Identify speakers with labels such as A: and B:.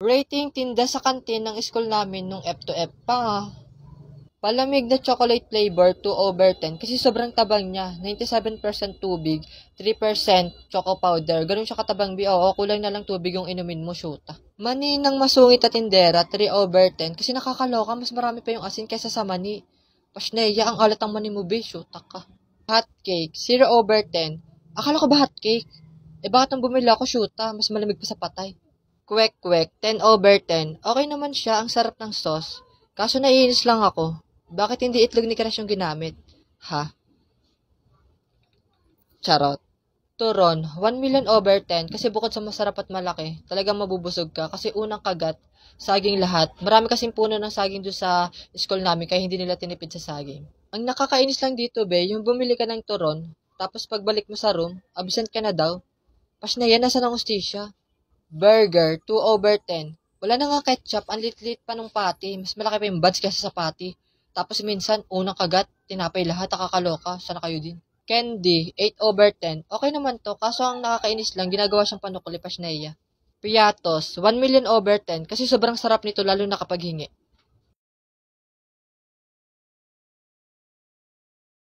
A: Rating tinda sa kantin ng school namin nung F to F pa. Palamig na chocolate flavor 2/10 kasi sobrang tabang niya. 97% tubig, 3% choco powder. Ganun siya katabang bi. Oo, kulang na lang tubig yung inumin mo, shoota. Mani ng masungit at tindera 3/10 kasi nakakaloka, mas marami pa yung asin kaysa sa mani. Pasneya, ang alat ang mani mo, be, shoota ka. Hot cake 0/10. Akala ko ba hot cake? Bakit nang bumili ako, shoota? Mas malamig pa sa patay. Kwek-kwek 10/10. Okay naman siya, ang sarap ng sauce. Kaso naiinis lang ako. Bakit hindi itlog ni Crush yung ginamit? Ha? Charot. Turon, 1,000,000/10 kasi bukod sa masarap at malaki, talagang mabubusog ka kasi unang kagat, saging lahat. Marami kasing puno ng saging doon sa school namin kaya hindi nila tinipid sa saging. Ang nakakainis lang dito, be, yung bumili ka ng turon, tapos pagbalik mo sa room, absent ka na daw. Pas na yan, nasa ng ustisya. Burger, 2/10. Wala na nga ketchup, ang lit-lit pa nung patty. Mas malaki pa yung buds kaysa sa patty. Tapos minsan, unang kagat, tinapay lahat, nakakaloka. Sana kayo din. Candy, 8/10. Okay naman to, kaso ang nakakainis lang, ginagawa siyang panukuli pa siya. Piatos, 1,000,000/10 kasi sobrang sarap nito lalo na kapag hingi.